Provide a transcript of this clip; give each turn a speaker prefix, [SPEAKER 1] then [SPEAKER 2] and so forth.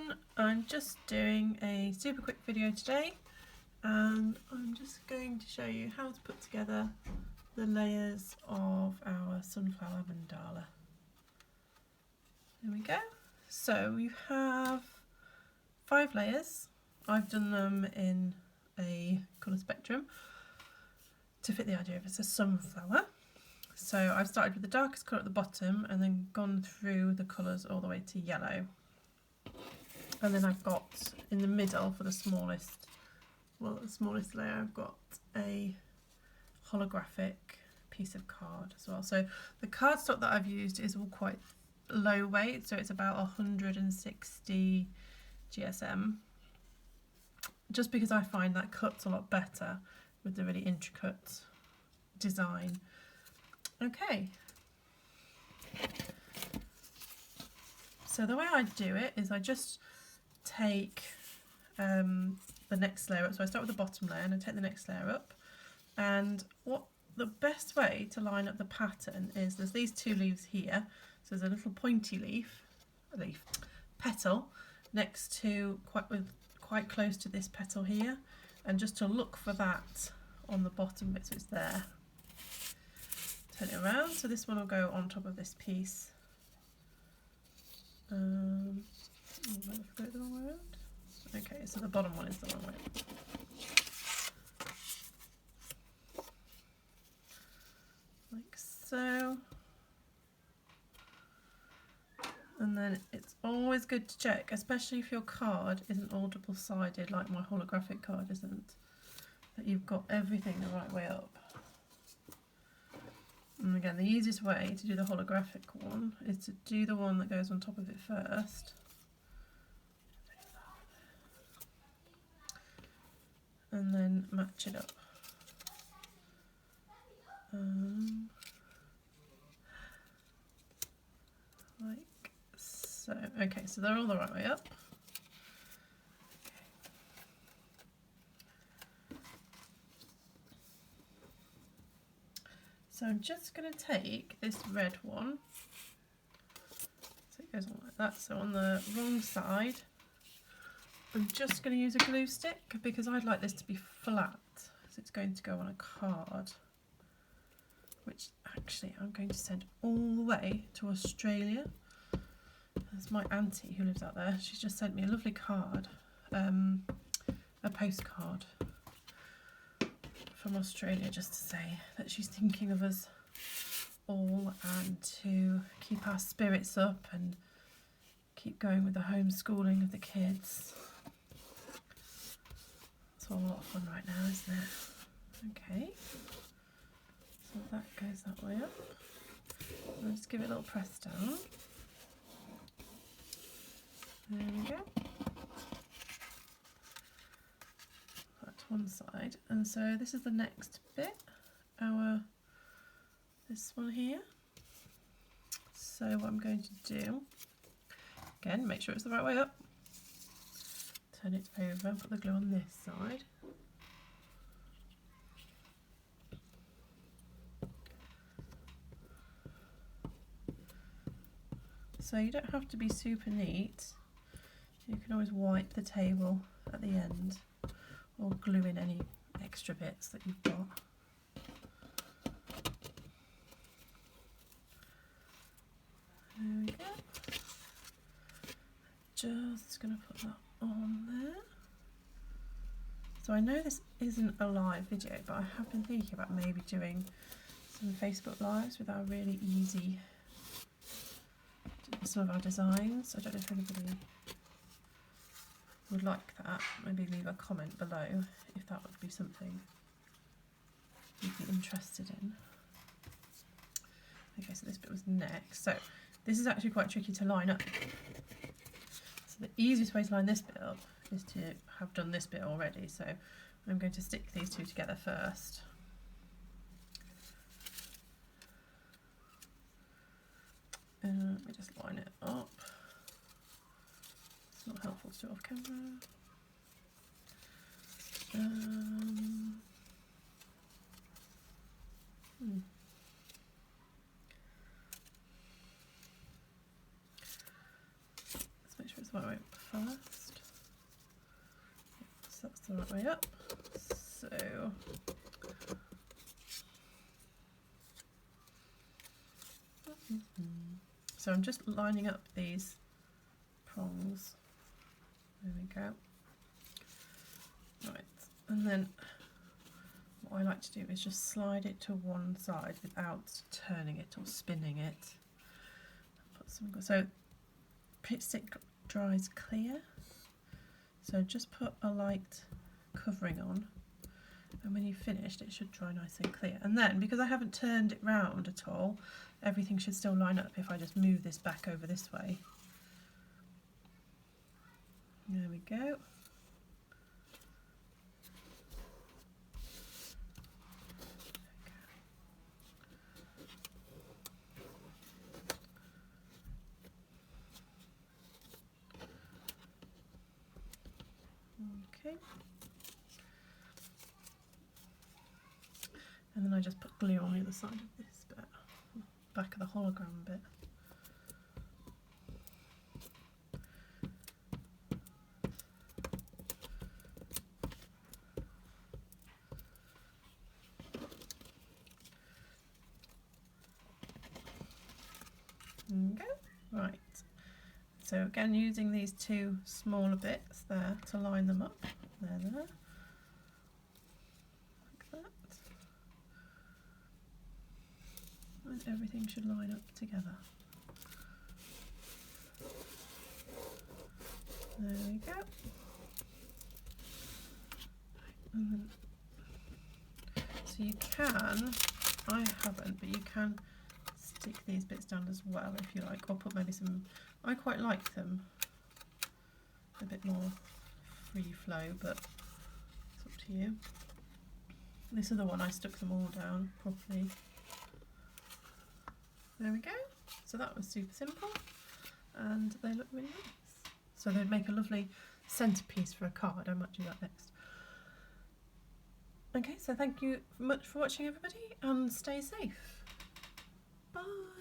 [SPEAKER 1] everyone, I'm just doing a super quick video today and I'm just going to show you how to put together the layers of our sunflower mandala. There we go. So we have 5 layers. I've done them in a colour spectrum to fit the idea of it's a sunflower. So I've started with the darkest colour at the bottom and then gone through the colours all the way to yellow. And then I've got in the middle for the smallest layer, I've got a holographic piece of card as well. So the cardstock that I've used is all quite low weight, so it's about 160 GSM, just because I find that cuts a lot better with the really intricate design. Okay, so the way I do it is I just take the next layer up. So I start with the bottom layer and I take the next layer up, and what the best way to line up the pattern is there's these 2 leaves here. So there's a little pointy petal next to quite close to this petal here, and just to look for that on the bottom bit so it's there. Turn it around, so this one will go on top of this piece. I've got it the wrong way around. Okay, so the bottom one is the wrong way. Like so. And then it's always good to check, especially if your card isn't all double-sided like my holographic card isn't, that you've got everything the right way up. And again, the easiest way to do the holographic one is to do the one that goes on top of it first. And then match it up. Like so. Okay, so they're all the right way up. So I'm just going to take this red one, so it goes on like that, so on the wrong side I'm just going to use a glue stick because I'd like this to be flat, so it's going to go on a card, which actually I'm going to send all the way to Australia. There's my auntie who lives out there. She's just sent me a lovely card, a postcard from Australia, just to say that she's thinking of us all and to keep our spirits up and keep going with the homeschooling of the kids. It's all a lot of fun right now, isn't it? Okay, so that goes that way up. I'll just give it a little press down. There we go. One side, and so this is the next bit, this one here. So what I'm going to do, again, make sure it's the right way up, turn it over and put the glue on this side. So you don't have to be super neat, you can always wipe the table at the end or glue in any extra bits that you've got. There we go. Just going to put that on there. So I know this isn't a live video, but I have been thinking about maybe doing some Facebook Lives with our really easy, some of our designs. I don't know if anybody would like that. Maybe leave a comment below if that would be something you'd be interested in. Okay, so this bit was next. So this is actually quite tricky to line up. So the easiest way to line this bit up is to have done this bit already. So I'm going to stick these 2 together first. Let me just line it up. It's not helpful to do off camera. Let's make sure it's the right way. first. So that's the right way up. So I'm just lining up these prongs. There we go. Right, and then what I like to do is just slide it to one side without turning it or spinning it. Put some, so pitch stick dries clear, so just put a light covering on, and when you've finished it should dry nice and clear. And then, because I haven't turned it round at all, everything should still line up if I just move this back over this way. There we go. Okay. And then I just put glue on the other side of this bit, back of the hologram bit. There we go. Right. So again, using these two smaller bits there to line them up. There. Like that. And everything should line up together. There we go. And then, so you can, I haven't, but you can stick these bits down as well if you like, or put maybe some, I quite like them a bit more free flow, but it's up to you. This other one I stuck them all down properly. There we go. So that was super simple and they look really nice. So they'd make a lovely centerpiece for a card. I might do that next. Okay, so thank you much for watching everybody and stay safe. Bye.